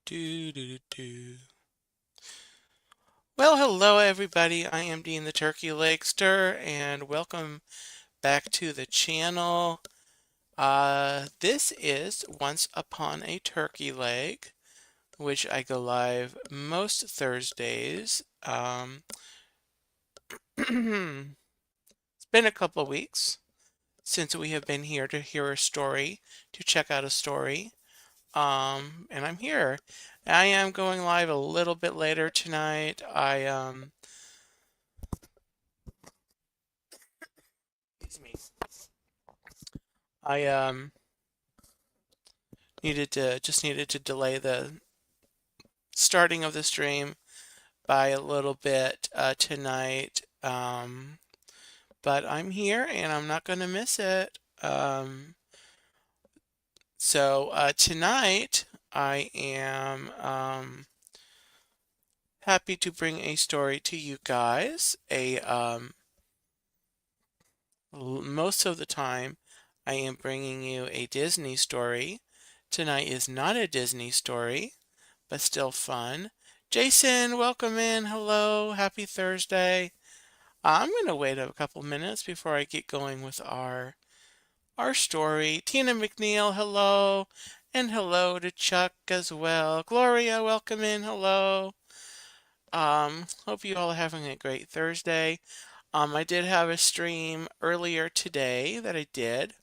Do, do, do, do. Well, hello everybody. I am Dean the Turkey Legster, and welcome back to the channel. This is Once Upon a Turkey Leg, which I go live most Thursdays. It's been a couple of weeks since we have been here to hear a story, to check out a story. And I'm here. I am going live a little bit later tonight. Excuse me. I needed to delay the starting of the stream by a little bit tonight. But I'm here and I'm not going to miss it. So tonight I am happy to bring a story to you guys. Most of the time I am bringing you a Disney story. Tonight is not a Disney story, but still fun. Jason, welcome in. Hello. Happy Thursday. I'm going to wait a couple minutes before I get going with our story. Tina McNeil, hello. And hello to Chuck as well. Gloria, welcome in. Hello. Hope you all are having a great Thursday. I did have a stream earlier today that I did.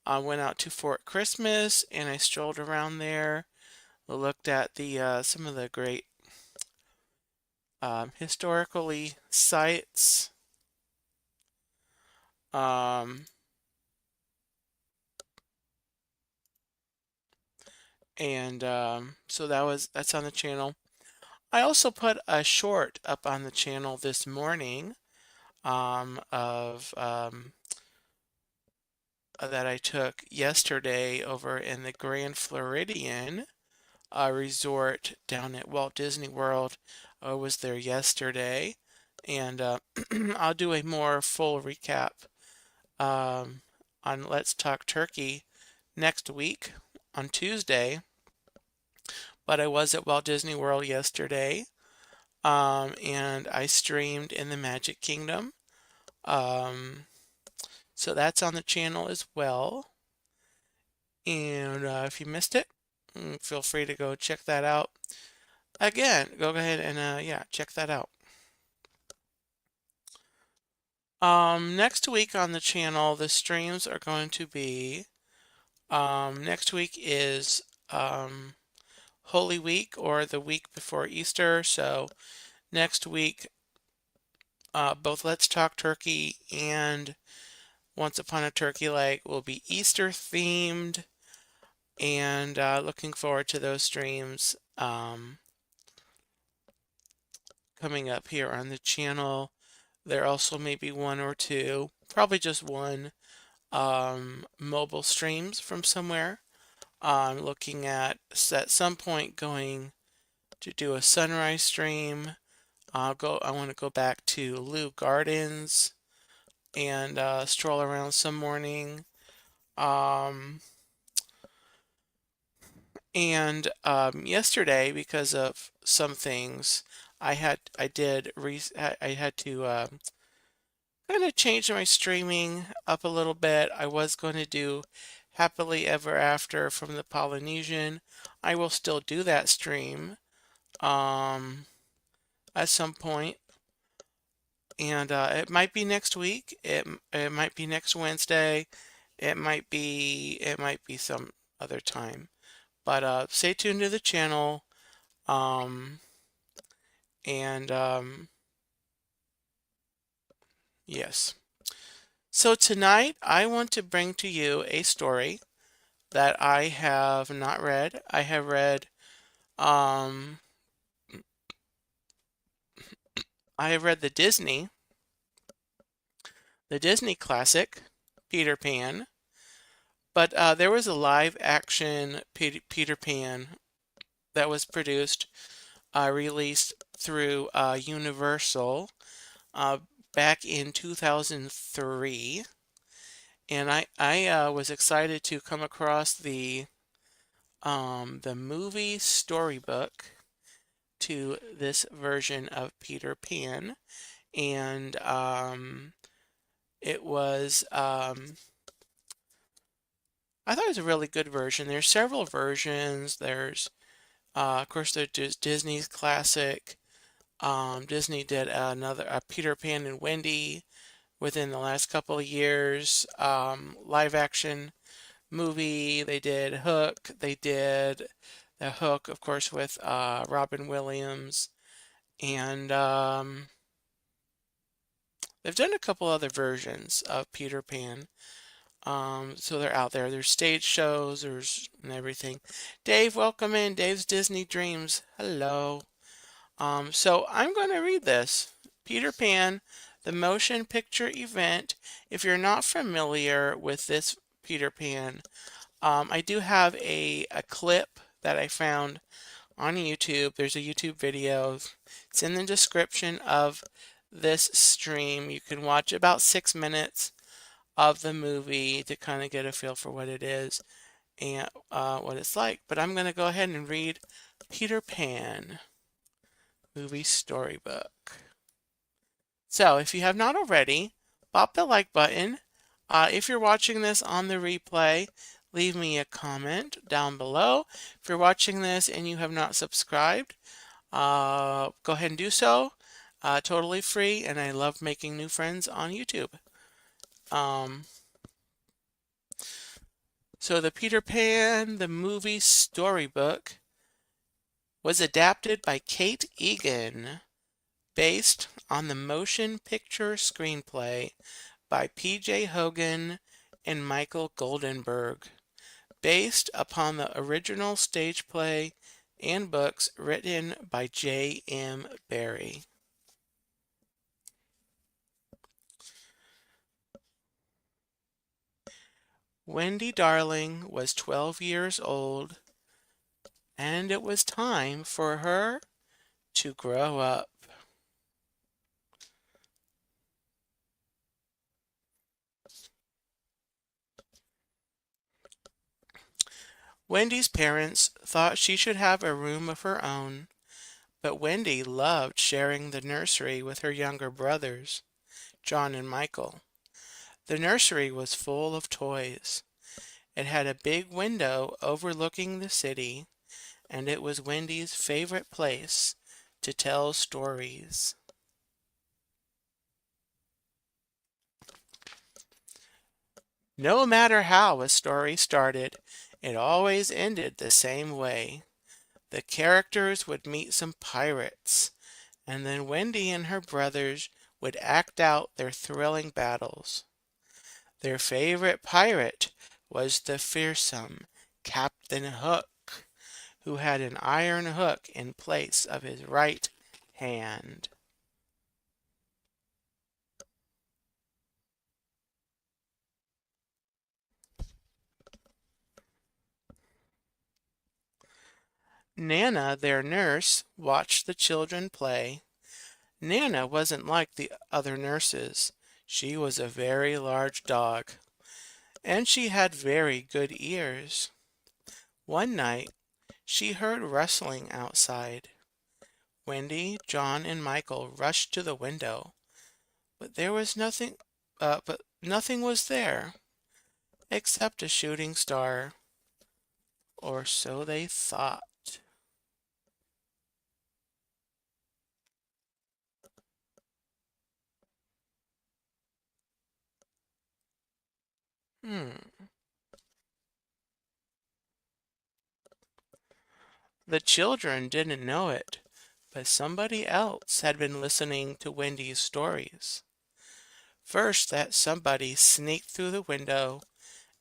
I went out to Fort Christmas and I strolled around there. Looked at the some of the great historically sites. Um, and so that's on the channel. I also put a short up on the channel this morning of that I took yesterday over in the Grand Floridian resort down at Walt Disney World. I was there yesterday, and I'll do a more full recap on Let's Talk Turkey next week on Tuesday. But I was at Walt Disney World yesterday, and I streamed in the Magic Kingdom. So that's on the channel as well. And if you missed it, feel free to go check that out. Again, go ahead and yeah, check that out. Next week on the channel, the streams are going to be, next week is Holy Week, or the week before Easter. So next week, both Let's Talk Turkey and Once Upon a Turkey Leg will be Easter themed, and looking forward to those streams coming up here on the channel. There also may be one or two, probably just one, mobile streams from somewhere. I'm looking at some point going to do a sunrise stream. I want to go back to Lou Gardens and stroll around some morning. And yesterday, because of some things, I had to kind of change my streaming up a little bit. I was going to do Happily Ever After from the Polynesian. I will still do that stream at some point, and it might be next week. It might be next Wednesday. It might be some other time. But stay tuned to the channel. Um, and yes. So tonight I want to bring to you a story that I have not read. I have read um I have read the Disney classic, Peter Pan, but there was a live action Peter Pan that was produced, released through Universal uh, back in 2003, and I was excited to come across the the movie storybook to this version of Peter Pan, and it was I thought it was a really good version. There's several versions. There's of course there's Disney's classic. Disney did a Peter Pan and Wendy within the last couple of years. Live action movie. They did Hook. They did the Hook, of course, with Robin Williams, and they've done a couple other versions of Peter Pan. So they're out there. There's stage shows, and everything. Dave, welcome in. Dave's Disney Dreams. Hello. So I'm going to read this. Peter Pan, the motion picture event. If you're not familiar with this Peter Pan, I do have a clip that I found on YouTube. There's a YouTube video. It's in the description of this stream. You can watch about 6 minutes of the movie to kind of get a feel for what it is and what it's like. But I'm going to go ahead and read Peter Pan movie storybook. So if you have not already, pop the like button. If you're watching this on the replay, leave me a comment down below. If you're watching this and you have not subscribed, go ahead and do so. Totally free, and I love making new friends on YouTube. So the Peter Pan, the movie storybook, was adapted by Kate Egan, based on the motion picture screenplay by P.J. Hogan and Michael Goldenberg, based upon the original stage play and books written by J.M. Barrie. Wendy Darling was 12 years old, and it was time for her to grow up. Wendy's parents thought she should have a room of her own, but Wendy loved sharing the nursery with her younger brothers, John and Michael. The nursery was full of toys. It had a big window overlooking the city, and it was Wendy's favorite place to tell stories. No matter how a story started, it always ended the same way. The characters would meet some pirates, and then Wendy and her brothers would act out their thrilling battles. Their favorite pirate was the fearsome Captain Hook, who had an iron hook in place of his right hand. Nana, their nurse, watched the children play. Nana wasn't like the other nurses. She was a very large dog, and she had very good ears. One night, she heard rustling outside. Wendy, John, and Michael rushed to the window, but there was nothing. But nothing was there except a shooting star, or so they thought. The children didn't know it, but somebody else had been listening to Wendy's stories. First, that somebody sneaked through the window,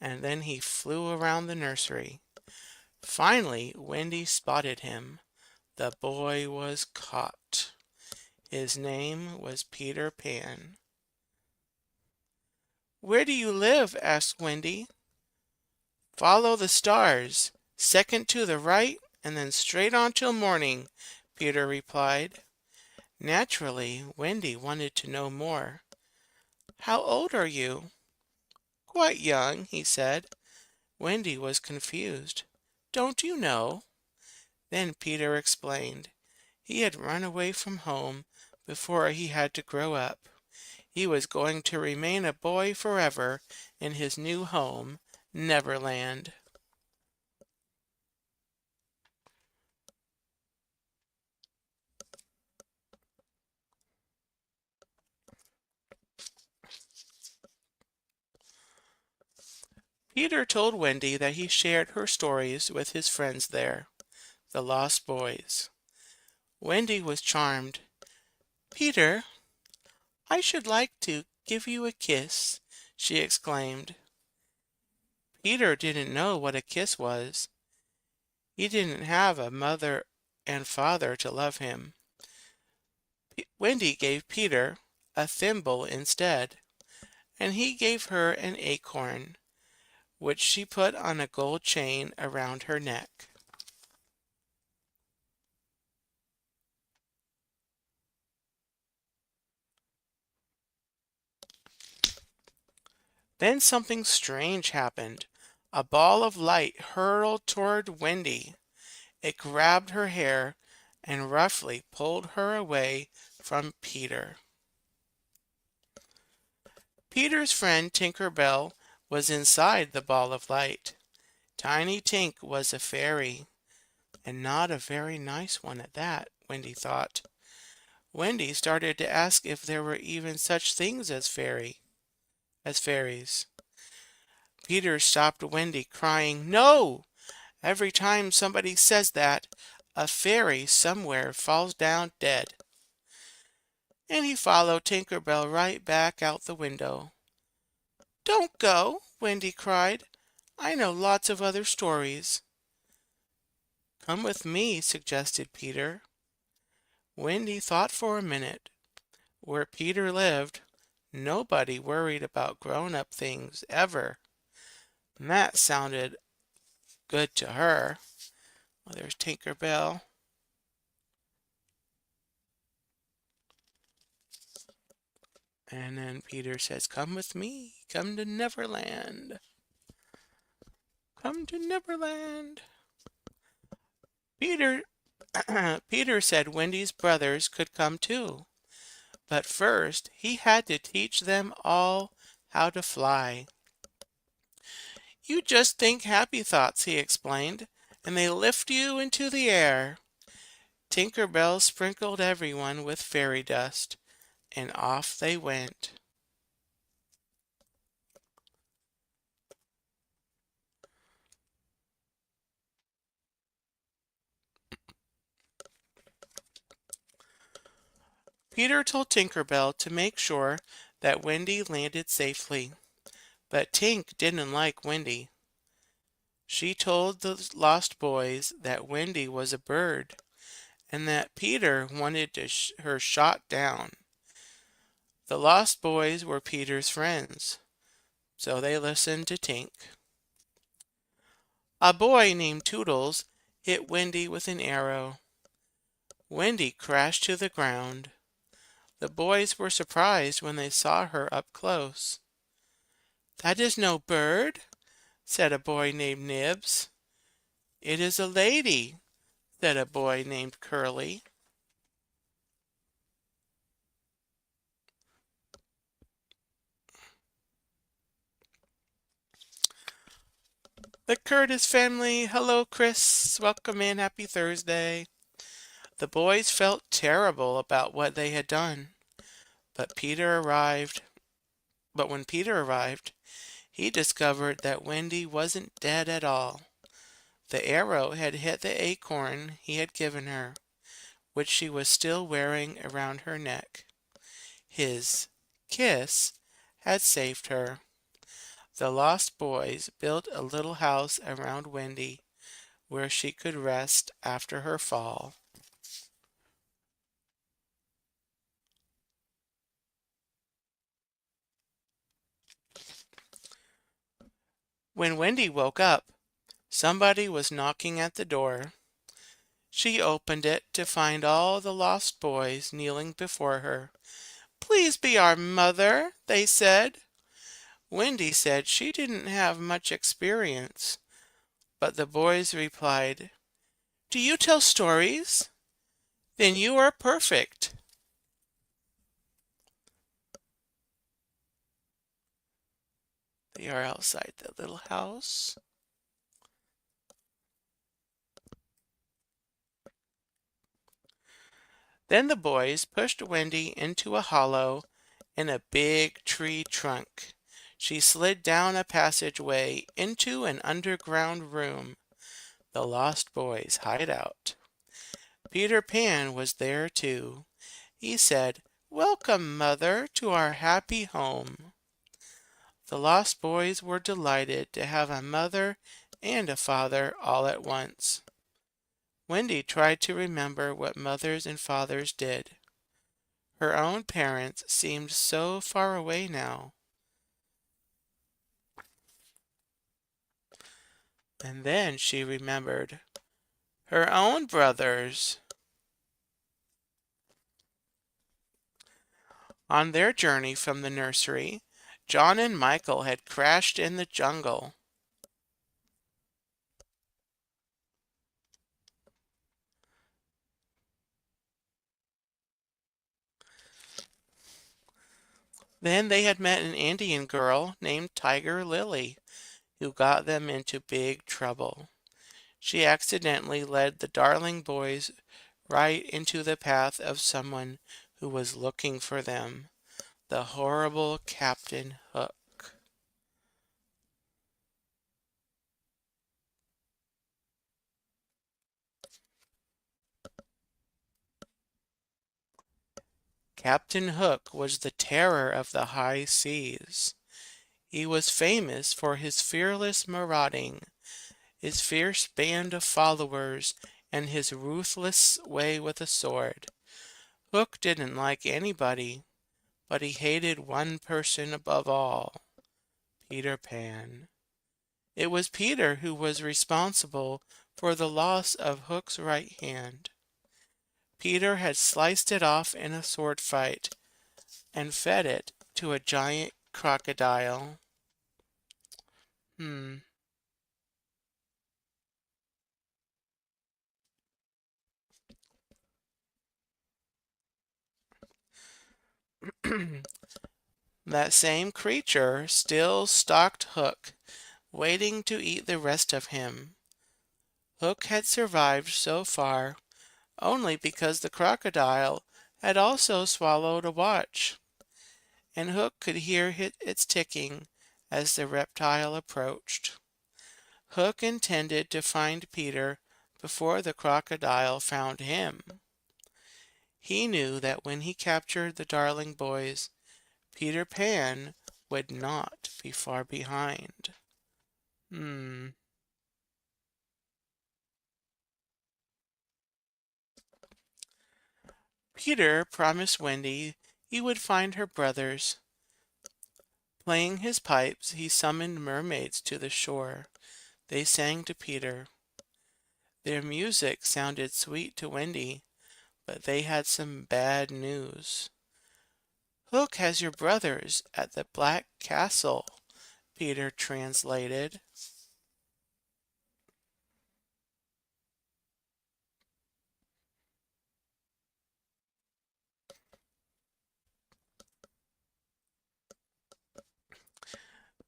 and then he flew around the nursery. Finally, Wendy spotted him. The boy was caught. His name was Peter Pan. "Where do you live?" asked Wendy. "Follow the stars, second to the right, and then straight on till morning," Peter replied. Naturally, Wendy wanted to know more. "How old are you?" "Quite young," he said. Wendy was confused. Don't you know?" Then Peter explained. He had run away from home before he had to grow up. He was going to remain a boy forever in his new home, Neverland. Peter told Wendy that he shared her stories with his friends there, the Lost Boys. Wendy was charmed. "Peter, I should like to give you a kiss," she exclaimed. Peter didn't know what a kiss was. He didn't have a mother and father to love him. Wendy gave Peter a thimble instead, and he gave her an acorn, which she put on a gold chain around her neck. Then something strange happened. A ball of light hurtled toward Wendy. It grabbed her hair and roughly pulled her away from Peter. Peter's friend Tinker Bell was inside the ball of light. Tiny Tink was a fairy, and not a very nice one at that, Wendy thought. Wendy started to ask if there were even such things as fairies. Peter stopped Wendy, crying, "No! Every time somebody says that, a fairy somewhere falls down dead." And he followed Tinker Bell right back out the window. "Don't go," Wendy cried. "I know lots of other stories." "Come with me," suggested Peter. Wendy thought for a minute. Where Peter lived, nobody worried about grown-up things ever. And that sounded good to her. Well, there's Tinker Bell. And then Peter says, "Come with me. Come to Neverland. Come to Neverland." Peter Peter said Wendy's brothers could come too. But first, he had to teach them all how to fly. "You just think happy thoughts," he explained, "and they lift you into the air." Tinker Bell sprinkled everyone with fairy dust, and off they went. Peter told Tinker Bell to make sure that Wendy landed safely, but Tink didn't like Wendy. She told the Lost Boys that Wendy was a bird, and that Peter wanted her shot down. The Lost Boys were Peter's friends, so they listened to Tink. A boy named Toodles hit Wendy with an arrow. Wendy crashed to the ground. The boys were surprised when they saw her up close. "That is no bird," said a boy named Nibs. "It is a lady," said a boy named Curly. The Curtis family, hello Chris, welcome in, happy Thursday. The boys felt terrible about what they had done, but when Peter arrived, he discovered that Wendy wasn't dead at all. The arrow had hit the acorn he had given her, which she was still wearing around her neck. His kiss had saved her. The Lost Boys built a little house around Wendy where she could rest after her fall. When Wendy woke up, somebody was knocking at the door. She opened it to find all the Lost Boys kneeling before her. "Please be our mother," they said. Wendy said she didn't have much experience. But the boys replied, "Do you tell stories? Then you are perfect." They are outside the little house. Then the boys pushed Wendy into a hollow in a big tree trunk. She slid down a passageway into an underground room, the Lost Boys' hideout. Peter Pan was there too. He said, "Welcome, Mother, to our happy home." The Lost Boys were delighted to have a mother and a father all at once. Wendy tried to remember what mothers and fathers did. Her own parents seemed so far away now. And then she remembered her own brothers. On their journey from the nursery, John and Michael had crashed in the jungle. Then they had met an Indian girl named Tiger Lily, who got them into big trouble. She accidentally led the darling boys right into the path of someone who was looking for them, the horrible Captain Hook. Captain Hook was the terror of the high seas. He was famous for his fearless marauding, his fierce band of followers, and his ruthless way with a sword. Hook didn't like anybody, but he hated one person above all, Peter Pan. It was Peter who was responsible for the loss of Hook's right hand. Peter had sliced it off in a sword fight and fed it to a giant crocodile. Hmm. That same creature still stalked Hook, waiting to eat the rest of him. Hook had survived so far only because the crocodile had also swallowed a watch, and Hook could hear its ticking as the reptile approached. Hook intended to find Peter before the crocodile found him. He knew that when he captured the darling boys, Peter Pan would not be far behind. Hmm. Peter promised Wendy he would find her brothers. Playing his pipes, he summoned mermaids to the shore. They sang to Peter. Their music sounded sweet to Wendy, but they had some bad news. "Hook has your brothers at the Black Castle," Peter translated.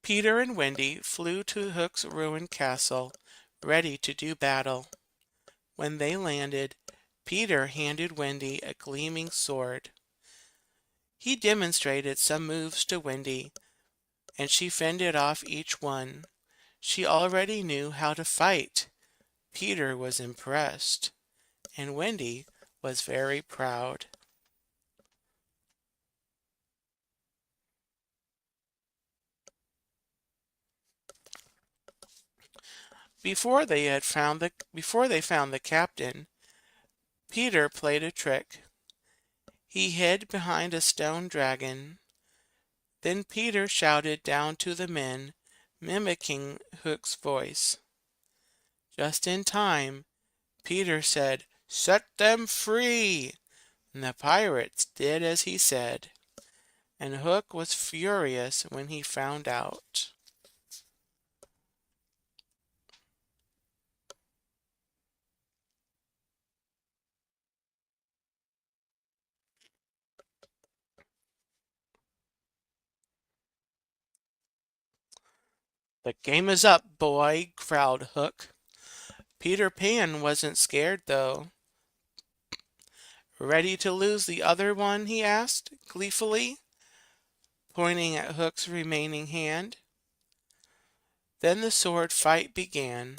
Peter and Wendy flew to Hook's ruined castle, ready to do battle. When they landed, Peter handed Wendy a gleaming sword. He demonstrated some moves to Wendy, and she fended off each one. She already knew how to fight. Peter was impressed, and Wendy was very proud. Before they found the captain, Peter played a trick. He hid behind a stone dragon. Then Peter shouted down to the men, mimicking Hook's voice. Just in time, Peter said, "Set them free!" And the pirates did as he said. And Hook was furious when he found out. "The game is up, boy," growled Hook. Peter Pan wasn't scared, though. "Ready to lose the other one?" he asked, gleefully, pointing at Hook's remaining hand. Then the sword fight began.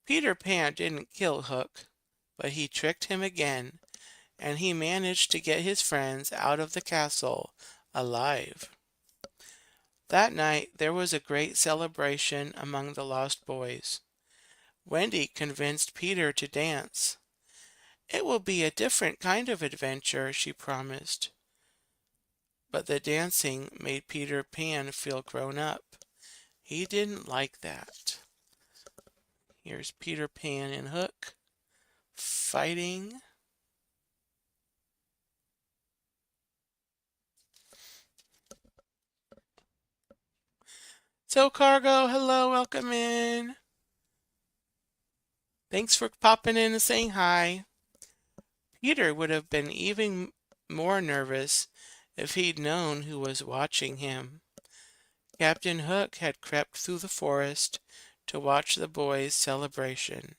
Peter Pan didn't kill Hook, but he tricked him again, and he managed to get his friends out of the castle alive. That night there was a great celebration among the lost boys. Wendy convinced Peter to dance. "It will be a different kind of adventure," she promised. But the dancing made Peter Pan feel grown up. He didn't like that. Here's Peter Pan and Hook fighting. So, Cargo, hello, welcome in. Thanks for popping in and saying hi. Peter would have been even more nervous if he'd known who was watching him. Captain Hook had crept through the forest to watch the boys' celebration.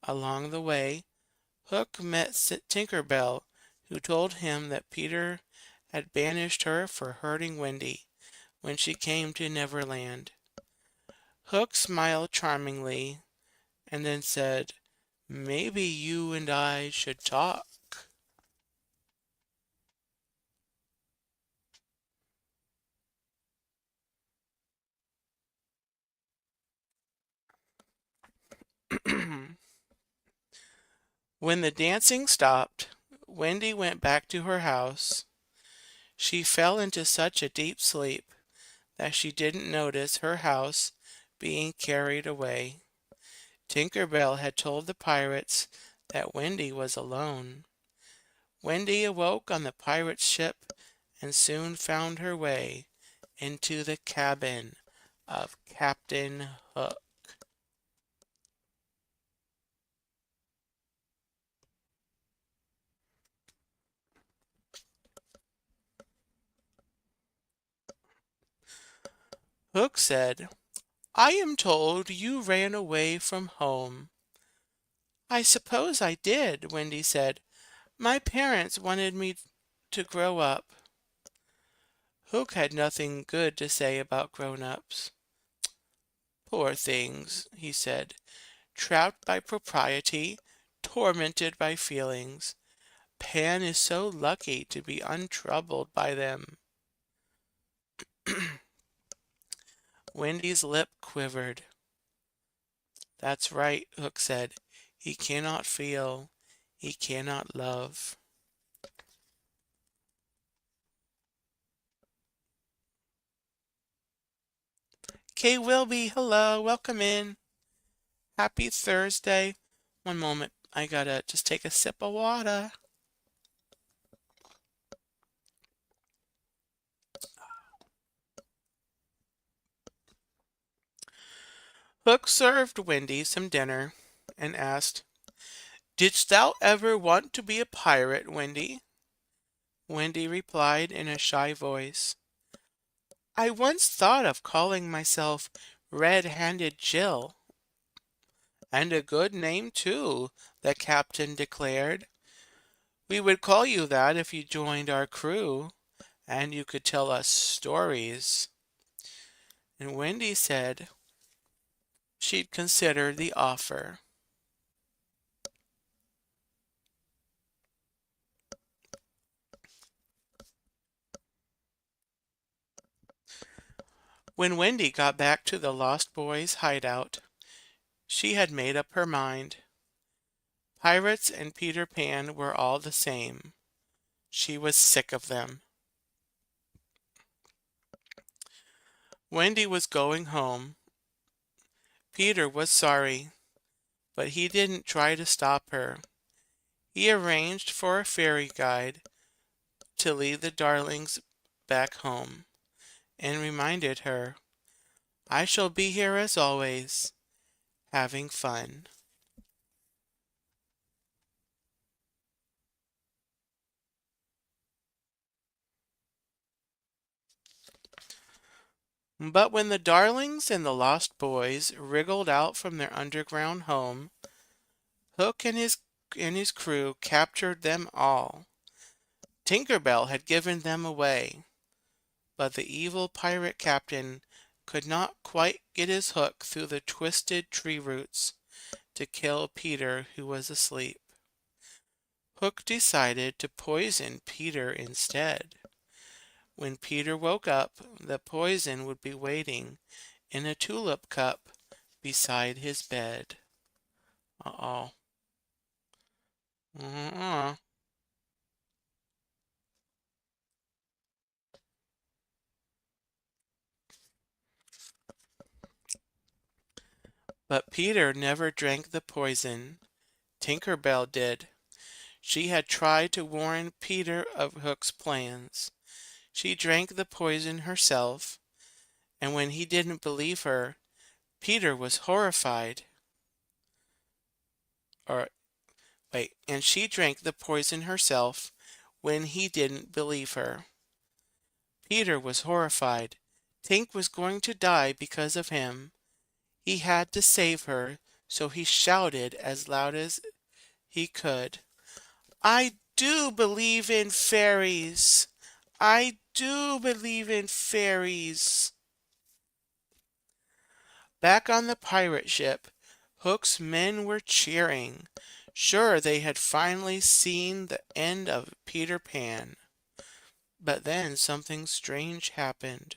Along the way, Hook met Tinker Bell, who told him that Peter had banished her for hurting Wendy when she came to Neverland. Hook smiled charmingly and then said, "Maybe you and I should talk." When the dancing stopped, Wendy went back to her house. She fell into such a deep sleep that she didn't notice her house being carried away. Tinker Bell had told the pirates that Wendy was alone. Wendy awoke on the pirate's ship and soon found her way into the cabin of Captain Hook. Hook said, "I am told you ran away from home." "I suppose I did," Wendy said. "My parents wanted me to grow up." Hook had nothing good to say about grown-ups. "Poor things," he said, "trapped by propriety, tormented by feelings. Pan is so lucky to be untroubled by them." Wendy's lip quivered. "That's right," Hook said. "He cannot feel. He cannot love." Kay Wilby, hello, welcome in. Happy Thursday. One moment, I gotta just take a sip of water. Hook served Wendy some dinner and asked, "Didst thou ever want to be a pirate, Wendy?" Wendy replied in a shy voice, "I once thought of calling myself Red-Handed Jill." "And a good name, too," the captain declared. "We would call you that if you joined our crew, and you could tell us stories." And Wendy said she'd consider the offer. When Wendy got back to the Lost Boys' hideout, she had made up her mind. Pirates and Peter Pan were all the same. She was sick of them. Wendy was going home. Peter was sorry, but he didn't try to stop her. He arranged for a fairy guide to lead the darlings back home and reminded her, "I shall be here as always, having fun." But when the Darlings and the Lost Boys wriggled out from their underground home, Hook and his crew captured them all. Tinker Bell had given them away, but the evil pirate captain could not quite get his hook through the twisted tree roots to kill Peter, who was asleep. Hook decided to poison Peter instead. When Peter woke up, the poison would be waiting in a tulip cup beside his bed. Uh-oh. Uh-uh. But Peter never drank the poison. Tinker Bell did. She had tried to warn Peter of Hook's plans. She drank the poison herself, and when he didn't believe her, Peter was horrified. Or, wait, and she drank the poison herself when he didn't believe her. Peter was horrified. Tink was going to die because of him. He had to save her, so he shouted as loud as he could, "I do believe in fairies! I do believe in fairies!" Back on the pirate ship, Hook's men were cheering. Sure, they had finally seen the end of Peter Pan. But then something strange happened.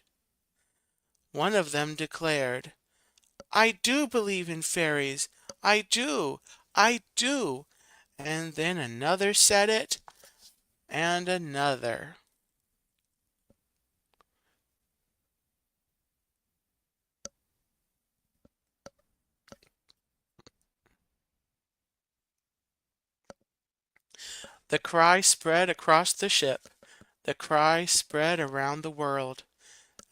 One of them declared, "I do believe in fairies! I do! I do!" And then another said it, and another. The cry spread across the ship. The cry spread around the world.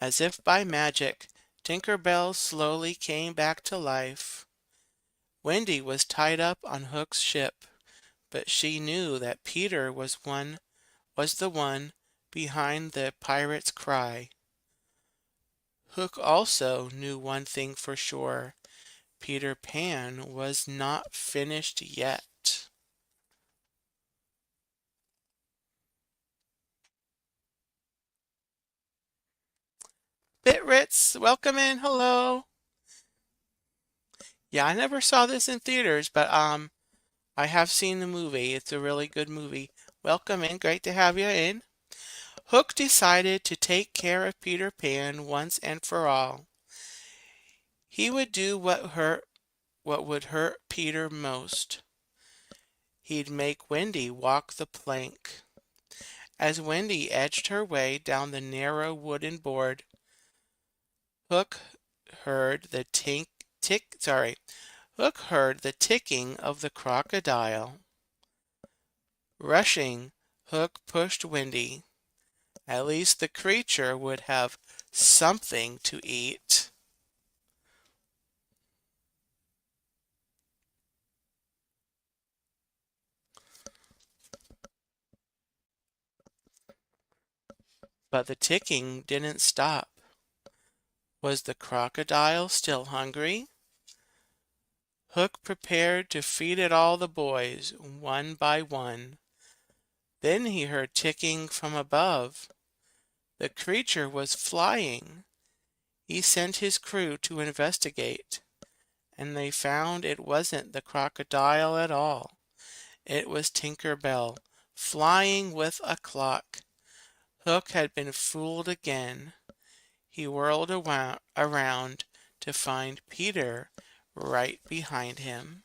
As if by magic, Tinker Bell slowly came back to life. Wendy was tied up on Hook's ship, but she knew that Peter was the one behind the pirate's cry. Hook also knew one thing for sure. Peter Pan was not finished yet. Bitritz, welcome in. Hello. Yeah, I never saw this in theaters, but I have seen the movie. It's a really good movie. Welcome in. Great to have you in. Hook decided to take care of Peter Pan once and for all. He would do what would hurt Peter most. He'd make Wendy walk the plank. As Wendy edged her way down the narrow wooden board, Hook heard the Hook heard the ticking of the crocodile. Rushing, Hook pushed Wendy. At least the creature would have something to eat. But the ticking didn't stop. Was the crocodile still hungry? Hook prepared to feed it all the boys, one by one. Then he heard ticking from above. The creature was flying. He sent his crew to investigate, and they found it wasn't the crocodile at all. It was Tinker Bell, flying with a clock. Hook had been fooled again. He whirled around to find Peter right behind him.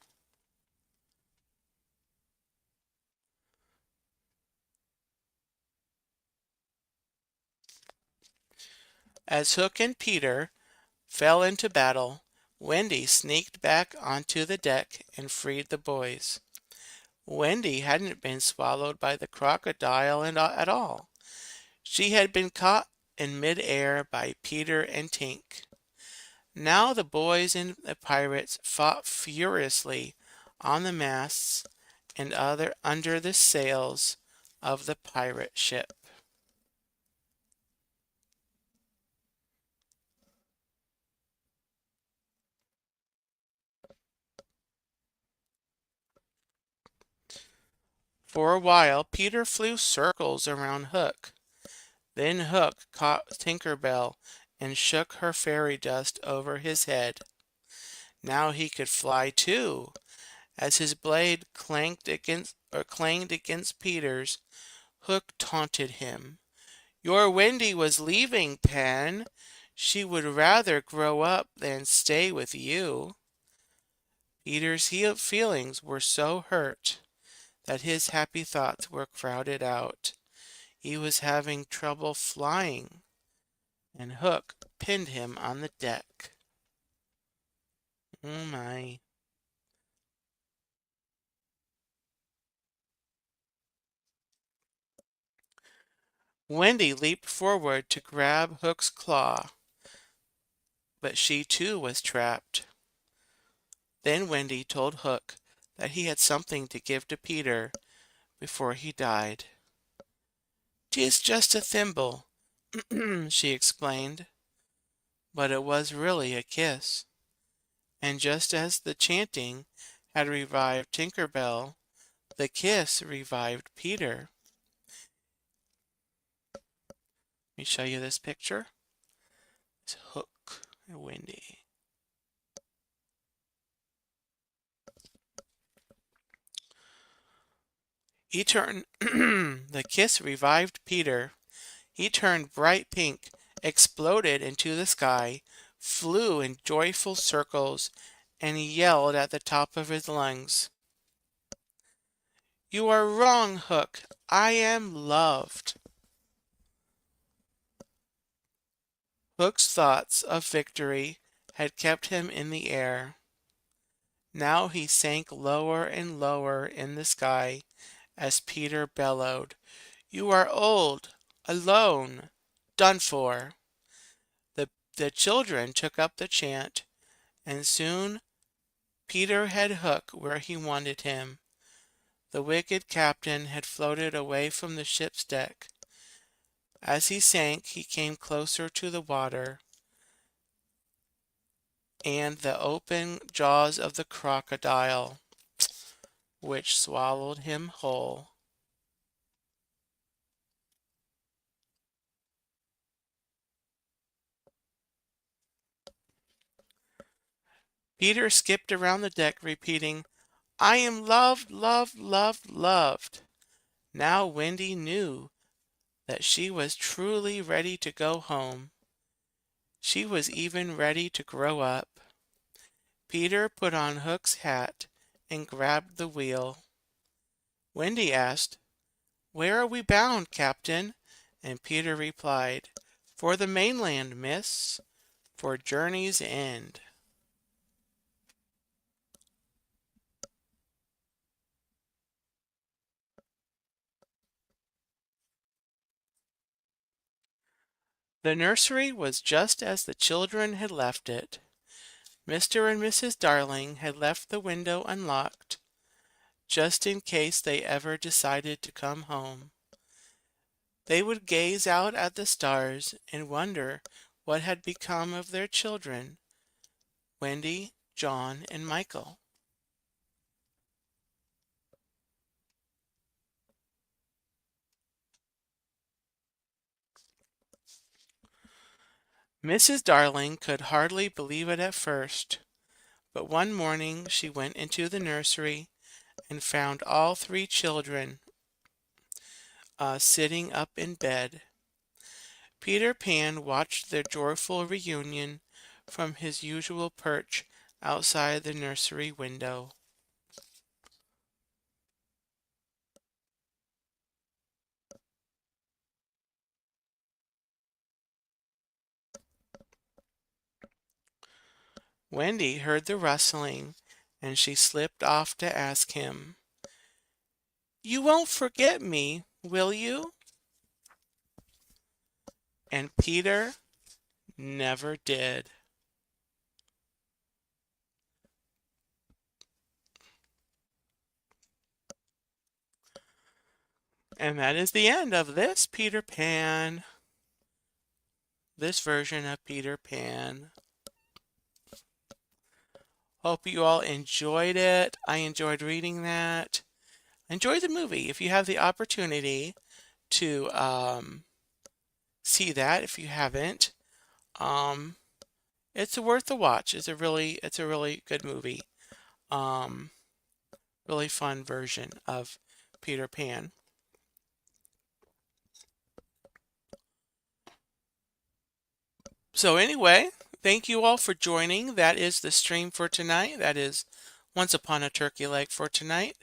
As Hook and Peter fell into battle, Wendy sneaked back onto the deck and freed the boys. Wendy hadn't been swallowed by the crocodile at all. She had been caught in midair by Peter and Tink. Now the boys and the pirates fought furiously on the masts and under the sails of the pirate ship. For a while, Peter flew circles around Hook. Then Hook caught Tinker Bell and shook her fairy dust over his head. Now he could fly too. As his blade clanged against Peter's, Hook taunted him. Your Wendy was leaving, Pen. She would rather grow up than stay with you. Peter's feelings were so hurt that his happy thoughts were crowded out. He was having trouble flying, and Hook pinned him on the deck. Oh my. Wendy leaped forward to grab Hook's claw, but she too was trapped. Then Wendy told Hook that he had something to give to Peter before he died. "'Tis just a thimble," she explained, but it was really a kiss. And just as the chanting had revived Tinker Bell, the kiss revived Peter. Let me show you this picture. It's Hook and Wendy. He turned, the kiss revived Peter. He turned bright pink, exploded into the sky, flew in joyful circles, and yelled at the top of his lungs. You are wrong, Hook. I am loved. Hook's thoughts of victory had kept him in the air. Now he sank lower and lower in the sky as Peter bellowed, You are old, alone, done for. The children took up the chant, and soon Peter had Hook where he wanted him. The wicked captain had floated away from the ship's deck. As he sank, he came closer to the water and the open jaws of the crocodile, which swallowed him whole. Peter skipped around the deck, repeating, I am loved, loved, loved, loved. Now Wendy knew that she was truly ready to go home. She was even ready to grow up. Peter put on Hook's hat and grabbed the wheel. Wendy asked, Where are we bound, Captain? And Peter replied, For the mainland, miss, for journey's end. The nursery was just as the children had left it. Mr. and Mrs. Darling had left the window unlocked, just in case they ever decided to come home. They would gaze out at the stars and wonder what had become of their children, Wendy, John, and Michael. Mrs. Darling could hardly believe it at first, but one morning she went into the nursery and found all three children sitting up in bed. Peter Pan watched their joyful reunion from his usual perch outside the nursery window. Wendy heard the rustling, and she slipped off to ask him, You won't forget me, will you? And Peter never did. And that is the end of this Peter Pan, this version of Peter Pan. Hope you all enjoyed it. I enjoyed reading that. enjoy the movie. If you have the opportunity to see that, if you haven't, um, it's worth a watch. It's a really good movie. Um, really fun version of Peter Pan. So anyway, thank you all for joining. That is the stream for tonight. That is Once Upon a Turkey Leg for tonight.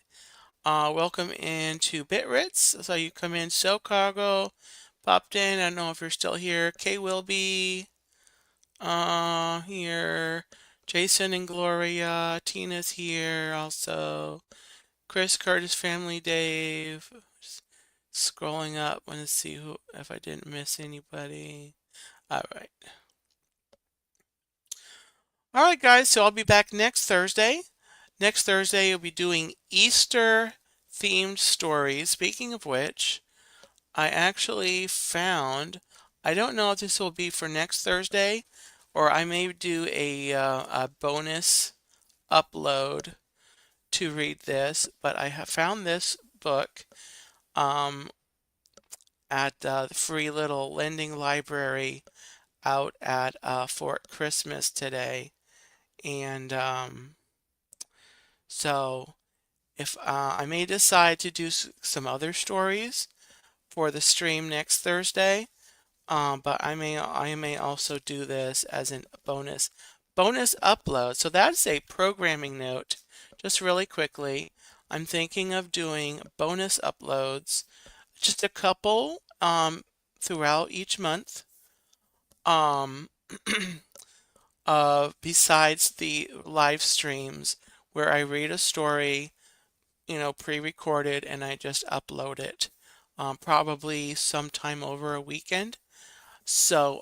Welcome into Bitritz. So you come in, So Cargo popped in. I don't know if you're still here. K will be here. Jason and Gloria. Tina's here also. Chris, Curtis, Family, Dave. Just scrolling up. Want to see who if I didn't miss anybody. All right. All right, guys. So I'll be back next Thursday. Next Thursday, we'll be doing Easter themed stories. Speaking of which, I actually found, I don't know if this will be for next Thursday, or I may do a bonus upload to read this, but I have found this book um, at the free little lending library out at Fort Christmas today. And so if I may decide to do some other stories for the stream next Thursday, but I may also do this as a bonus upload. So that's a programming note. Just really quickly, I'm thinking of doing bonus uploads, just a couple throughout each month. Um, besides the live streams where I read a story, pre-recorded, and I just upload it, probably sometime over a weekend. So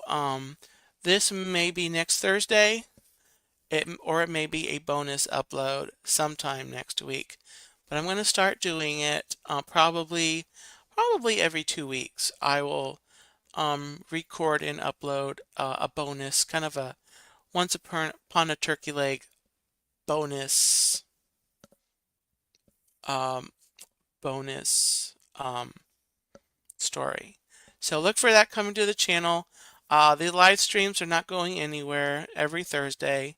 this may be next Thursday, or it may be a bonus upload sometime next week. But I'm going to start doing it probably every 2 weeks. I will record and upload a bonus, kind of a Once Upon a Turkey Leg bonus um, bonus story. So look for that coming to the channel. The live streams are not going anywhere. Every Thursday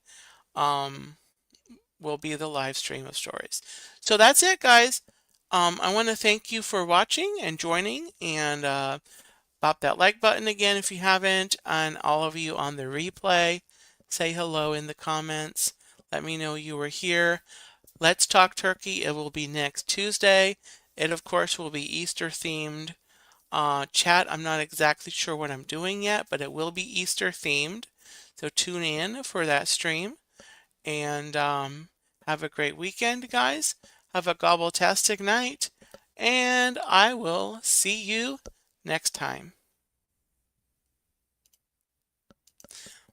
will be the live stream of stories. So that's it, guys. I want to thank you for watching and joining, and pop that like button again if you haven't, and all of you on the replay, say hello in the comments. Let me know you were here. Let's Talk Turkey. It will be next Tuesday. It, of course, will be Easter themed. Chat, I'm not exactly sure what I'm doing yet, but it will be Easter themed. So tune in for that stream. And have a great weekend, guys. Have a gobbletastic night. And I will see you next time.